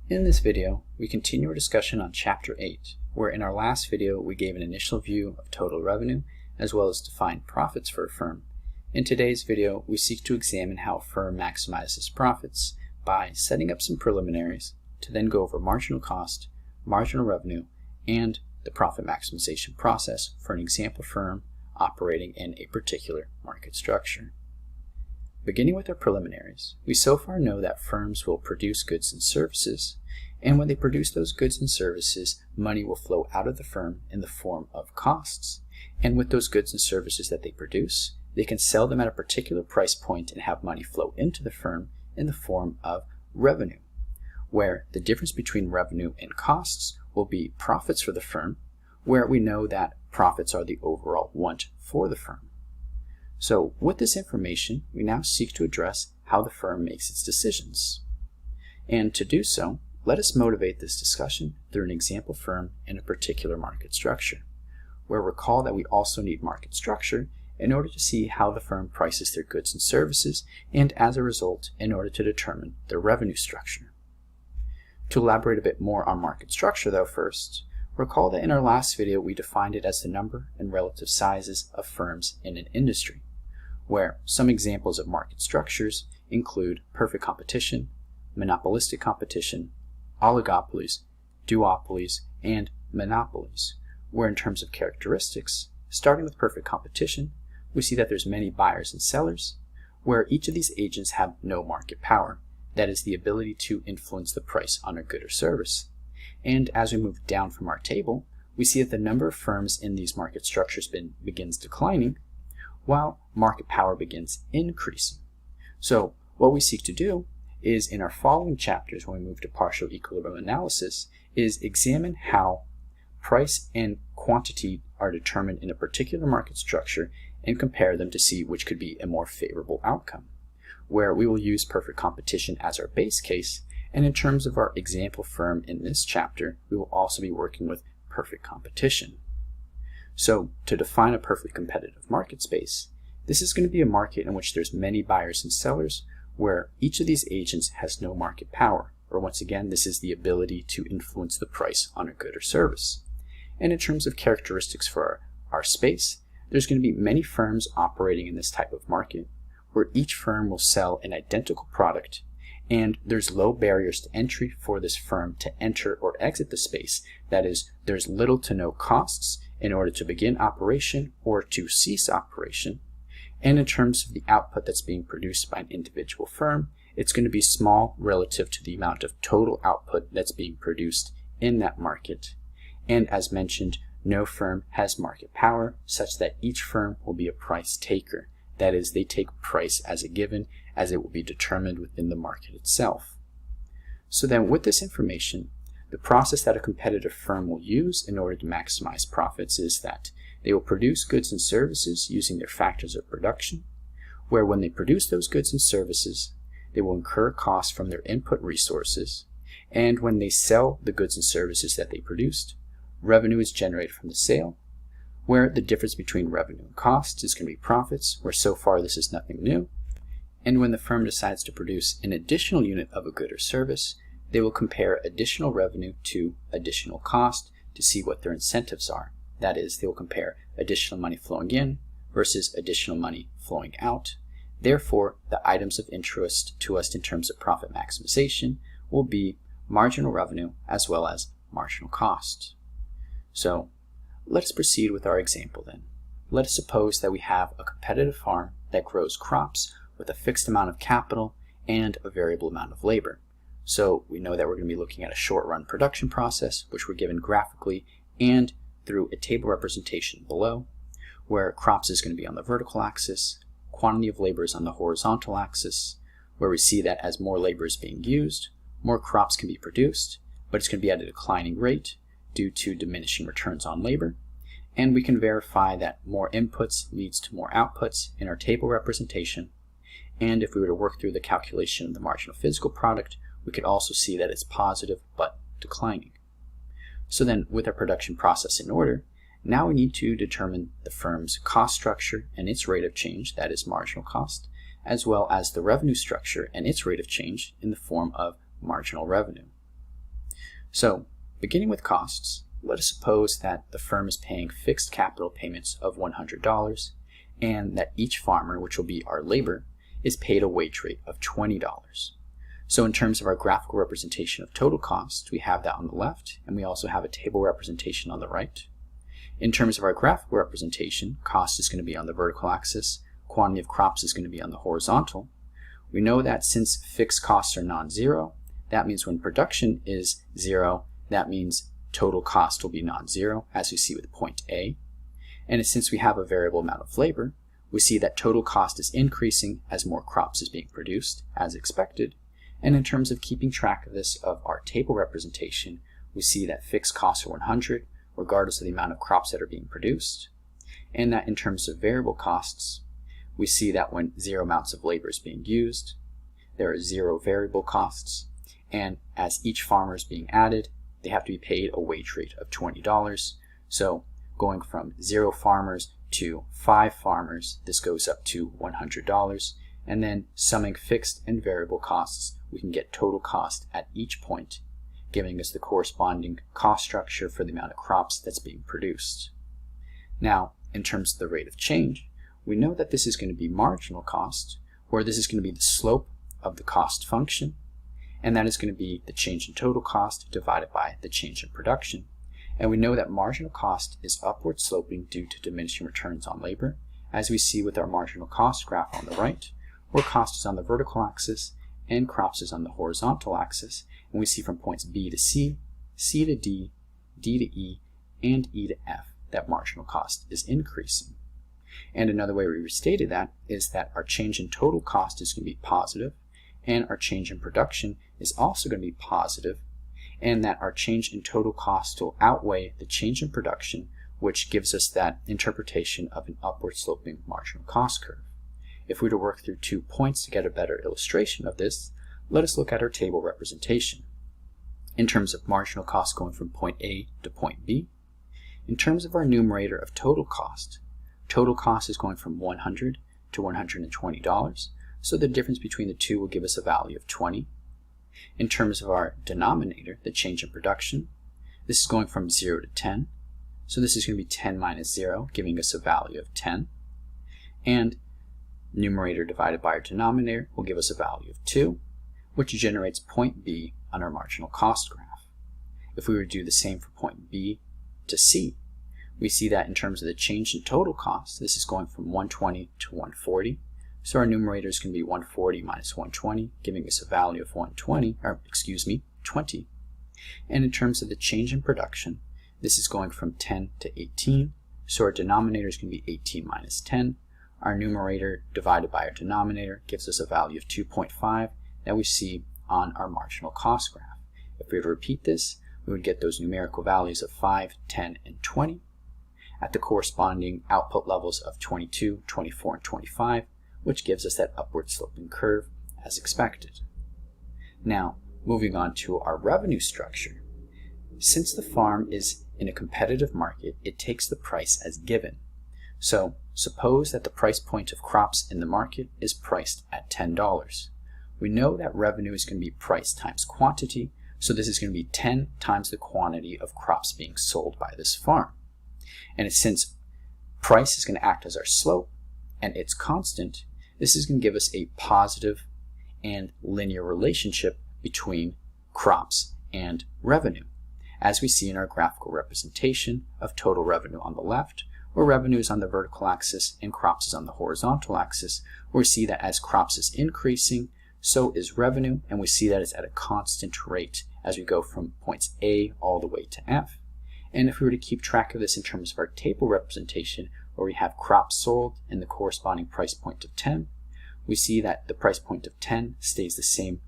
In this video, we continue our discussion on Chapter 8, where in our last video we gave an initial view of total revenue as well as defined profits for a firm. In today's video, we seek to examine how a firm maximizes profits by setting up some preliminaries to then go over marginal cost, marginal revenue, and the profit maximization process for an example firm operating in a particular market structure. Beginning with our preliminaries, we so far know that firms will produce goods and services, and when they produce those goods and services, money will flow out of the firm in the form of costs. And with those goods and services that they produce, they can sell them at a particular price point and have money flow into the firm in the form of revenue, where the difference between revenue and costs will be profits for the firm, where we know that profits are the overall want for the firm. So with this information, we now seek to address how the firm makes its decisions. And to do so, let us motivate this discussion through an example firm in a particular market structure, where recall that we also need market structure in order to see how the firm prices their goods and services, and as a result, in order to determine their revenue structure. To elaborate a bit more on market structure though first, recall that in our last video we defined it as the number and relative sizes of firms in an industry, where some examples of market structures include perfect competition, monopolistic competition, oligopolies, duopolies, and monopolies, where in terms of characteristics, starting with perfect competition, we see that there's many buyers and sellers, where each of these agents have no market power, that is the ability to influence the price on a good or service. And as we move down from our table, we see that the number of firms in these market structures begins declining, while market power begins increasing. So what we seek to do is in our following chapters, when we move to partial equilibrium analysis, is examine how price and quantity are determined in a particular market structure and compare them to see which could be a more favorable outcome, where we will use perfect competition as our base case, and in terms of our example firm in this chapter, we will also be working with perfect competition. So to define a perfectly competitive market space, this is going to be a market in which there's many buyers and sellers, where each of these agents has no market power, or once again, this is the ability to influence the price on a good or service. And in terms of characteristics for our space, there's going to be many firms operating in this type of market, where each firm will sell an identical product, and there's low barriers to entry for this firm to enter or exit the space. That is, there's little to no costs in order to begin operation or to cease operation. And in terms of the output that's being produced by an individual firm, it's going to be small relative to the amount of total output that's being produced in that market. And as mentioned, no firm has market power such that each firm will be a price taker. That is, they take price as a given, as it will be determined within the market itself. So then with this information, the process that a competitive firm will use in order to maximize profits is that they will produce goods and services using their factors of production, where when they produce those goods and services, they will incur costs from their input resources, and when they sell the goods and services that they produced, revenue is generated from the sale, where the difference between revenue and costs is going to be profits, where so far this is nothing new. And when the firm decides to produce an additional unit of a good or service, they will compare additional revenue to additional cost to see what their incentives are. That is, they will compare additional money flowing in versus additional money flowing out. Therefore, the items of interest to us in terms of profit maximization will be marginal revenue as well as marginal cost. So let us proceed with our example then. Let us suppose that we have a competitive farm that grows crops with a fixed amount of capital and a variable amount of labor. So we know that we're going to be looking at a short-run production process, which we're given graphically and through a table representation below, where crops is going to be on the vertical axis, quantity of labor is on the horizontal axis, where we see that as more labor is being used, more crops can be produced, but it's going to be at a declining rate due to diminishing returns on labor. And we can verify that more inputs leads to more outputs in our table representation. And if we were to work through the calculation of the marginal physical product, we could also see that it's positive but declining. So then with our production process in order, now we need to determine the firm's cost structure and its rate of change, that is marginal cost, as well as the revenue structure and its rate of change in the form of marginal revenue. So, beginning with costs, let us suppose that the firm is paying fixed capital payments of $100 and that each farmer, which will be our labor, is paid a wage rate of $20. So in terms of our graphical representation of total cost, we have that on the left, and we also have a table representation on the right. In terms of our graphical representation, cost is going to be on the vertical axis, quantity of crops is going to be on the horizontal. We know that since fixed costs are non-zero, that means when production is zero, that means total cost will be non-zero, as we see with point A. And since we have a variable amount of labor, we see that total cost is increasing as more crops is being produced, as expected. And in terms of keeping track of this of our table representation, we see that fixed costs are 100, regardless of the amount of crops that are being produced. And that in terms of variable costs, we see that when zero amounts of labor is being used, there are zero variable costs. And as each farmer is being added, they have to be paid a wage rate of $20. So going from 0 farmers to 5 farmers, this goes up to $100. And then summing fixed and variable costs, we can get total cost at each point, giving us the corresponding cost structure for the amount of crops that's being produced. Now, in terms of the rate of change, we know that this is going to be marginal cost, where this is going to be the slope of the cost function, and that is going to be the change in total cost divided by the change in production. And we know that marginal cost is upward sloping due to diminishing returns on labor, as we see with our marginal cost graph on the right, where cost is on the vertical axis and crops is on the horizontal axis. And we see from points B to C, C to D, D to E, and E to F that marginal cost is increasing. And another way we restated that is that our change in total cost is going to be positive, and our change in production is also going to be positive, and that our change in total cost will outweigh the change in production, which gives us that interpretation of an upward sloping marginal cost curve. If we were to work through 2 points to get a better illustration of this, let us look at our table representation. In terms of marginal cost going from point A to point B, in terms of our numerator of total cost is going from $100 to $120, so the difference between the two will give us a value of 20. In terms of our denominator, the change in production, this is going from 0 to 10, so this is going to be 10 minus 0, giving us a value of 10. And numerator divided by our denominator will give us a value of 2, which generates point B on our marginal cost graph. If we were to do the same for point B to C, we see that in terms of the change in total cost, this is going from 120 to 140. So our numerator is going to be 140 minus 120, giving us a value of 20. And in terms of the change in production, this is going from 10 to 18. So our denominator is going to be 18 minus 10. Our numerator divided by our denominator gives us a value of 2.5 that we see on our marginal cost graph. If we were to repeat this, we would get those numerical values of 5, 10, and 20 at the corresponding output levels of 22, 24, and 25, which gives us that upward sloping curve as expected. Now, moving on to our revenue structure. Since the farm is in a competitive market, it takes the price as given. So, suppose that the price point of crops in the market is priced at $10. We know that revenue is going to be price times quantity, so this is going to be 10 times the quantity of crops being sold by this farm. And since price is going to act as our slope, and it's constant, this is going to give us a positive and linear relationship between crops and revenue, as we see in our graphical representation of total revenue on the left, where revenue is on the vertical axis and crops is on the horizontal axis, where we see that as crops is increasing, so is revenue, and we see that it's at a constant rate as we go from points A all the way to F. And if we were to keep track of this in terms of our table representation, where we have crops sold and the corresponding price point of 10, we see that the price point of 10 stays the same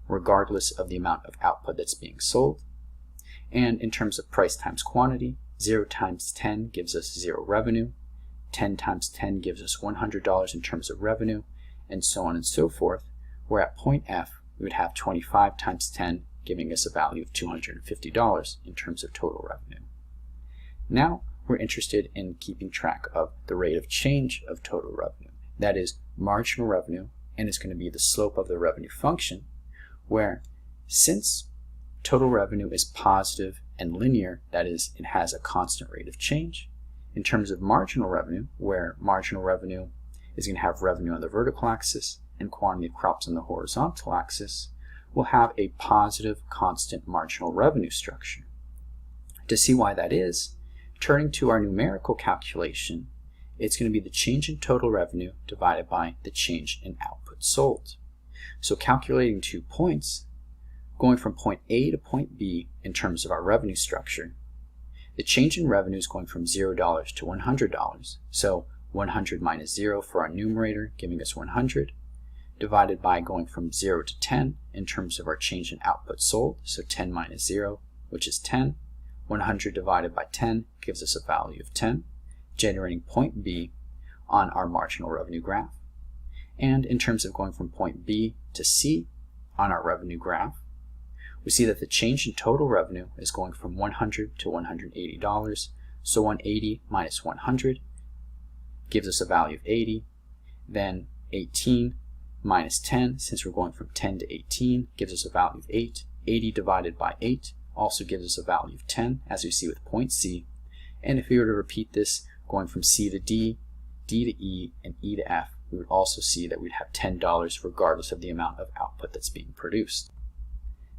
regardless of the amount of output that's being sold. And in terms of price times quantity, 0 times 10 gives us 0 revenue, 10 times 10 gives us $100 in terms of revenue, and so on and so forth, where at point F we would have 25 times 10 giving us a value of $250 in terms of total revenue. Now we're interested in keeping track of the rate of change of total revenue. That is marginal revenue, and it's going to be the slope of the revenue function, where since total revenue is positive and linear, that is, it has a constant rate of change. In terms of marginal revenue, where marginal revenue is going to have revenue on the vertical axis and quantity of crops on the horizontal axis, we'll have a positive constant marginal revenue structure. To see why that is, turning to our numerical calculation, it's going to be the change in total revenue divided by the change in output sold. So calculating 2 points, going from point A to point B in terms of our revenue structure, the change in revenue is going from $0 to $100. So 100 minus 0 for our numerator, giving us 100, divided by going from 0 to 10 in terms of our change in output sold. So 10 minus 0, which is 10. 100 divided by 10 gives us a value of 10, generating point B on our marginal revenue graph. And in terms of going from point B to C on our revenue graph, we see that the change in total revenue is going from $100 to $180. So 180 minus 100 gives us a value of 80. Then 18 minus 10, since we're going from 10 to 18, gives us a value of 8. 80 divided by 8 also gives us a value of 10, as we see with point C. And if we were to repeat this, going from C to D, D to E, and E to F, we would also see that we'd have $10 regardless of the amount of output that's being produced.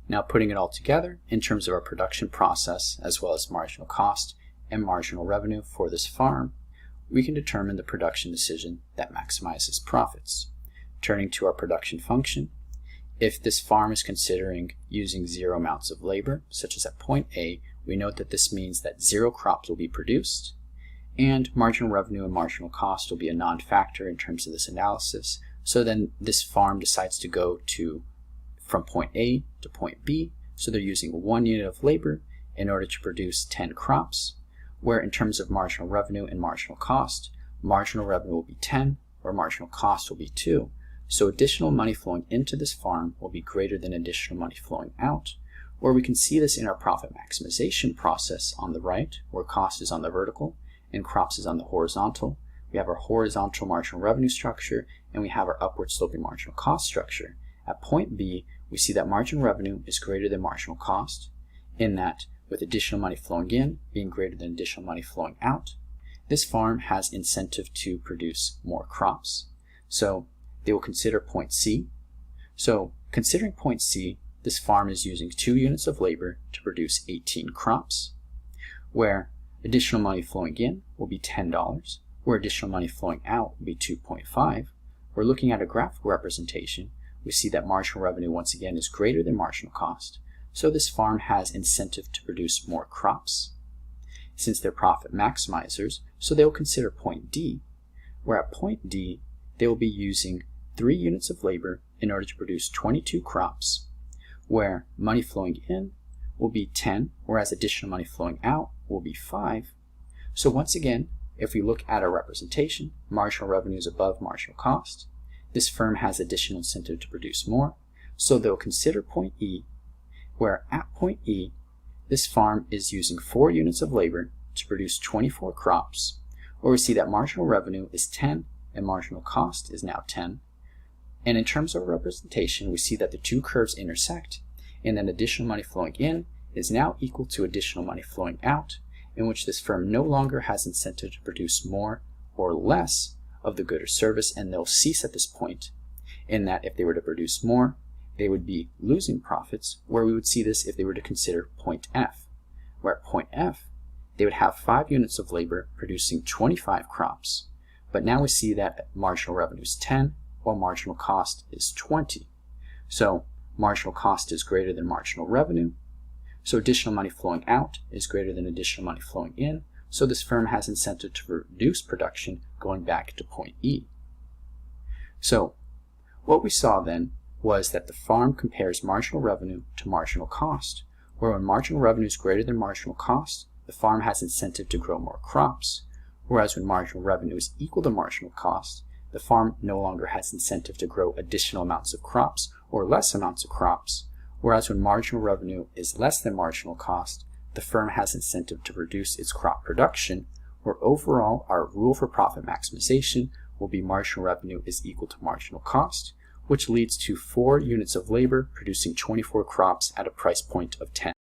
Now putting it all together in terms of our production process, as well as marginal cost and marginal revenue for this farm, we can determine the production decision that maximizes profits. Turning to our production function, if this farm is considering using 0 amounts of labor, such as at point A, we note that this means that 0 crops will be produced, and marginal revenue and marginal cost will be a non-factor in terms of this analysis. So then this farm decides to go from point A to point B, so they're using 1 unit of labor in order to produce 10 crops, where in terms of marginal revenue and marginal revenue will be 10, where marginal cost will be 2. So additional money flowing into this farm will be greater than additional money flowing out, where we can see this in our profit maximization process on the right, where cost is on the vertical and crops is on the horizontal. We have our horizontal marginal revenue structure, and we have our upward sloping marginal cost structure. At point B, we see that marginal revenue is greater than marginal cost, in that with additional money flowing in being greater than additional money flowing out, this farm has incentive to produce more crops. So they will consider point C. So considering point C, this farm is using 2 units of labor to produce 18 crops, where additional money flowing in will be $10, where additional money flowing out will be 2.5. We're looking at a graphical representation. We see that marginal revenue once again is greater than marginal cost. So this farm has incentive to produce more crops. Since they're profit maximizers, so they will consider point D, where at point D, they will be using 3 units of labor in order to produce 22 crops, where money flowing in will be 10, whereas additional money flowing out will be 5. So once again, if we look at our representation, marginal revenue is above marginal cost. This firm has additional incentive to produce more, so they'll consider point E, where at point E, this farm is using 4 units of labor to produce 24 crops, where we see that marginal revenue is 10 and marginal cost is now 10. And in terms of representation, we see that the 2 curves intersect, and then additional money flowing in is now equal to additional money flowing out, in which this firm no longer has incentive to produce more or less of the good or service, and they'll cease at this point, in that if they were to produce more, they would be losing profits, where we would see this if they were to consider point F, where at point F, they would have 5 units of labor producing 25 crops, but now we see that marginal revenue is 10, while marginal cost is 20. So marginal cost is greater than marginal revenue, so additional money flowing out is greater than additional money flowing in, so this firm has incentive to reduce production going back to point E. So what we saw then was that the farm compares marginal revenue to marginal cost, where when marginal revenue is greater than marginal cost, the farm has incentive to grow more crops, whereas when marginal revenue is equal to marginal cost, the farm no longer has incentive to grow additional amounts of crops or less amounts of crops, whereas when marginal revenue is less than marginal cost, the firm has incentive to reduce its crop production, where overall our rule for profit maximization will be marginal revenue is equal to marginal cost, which leads to 4 units of labor producing 24 crops at a price point of 10.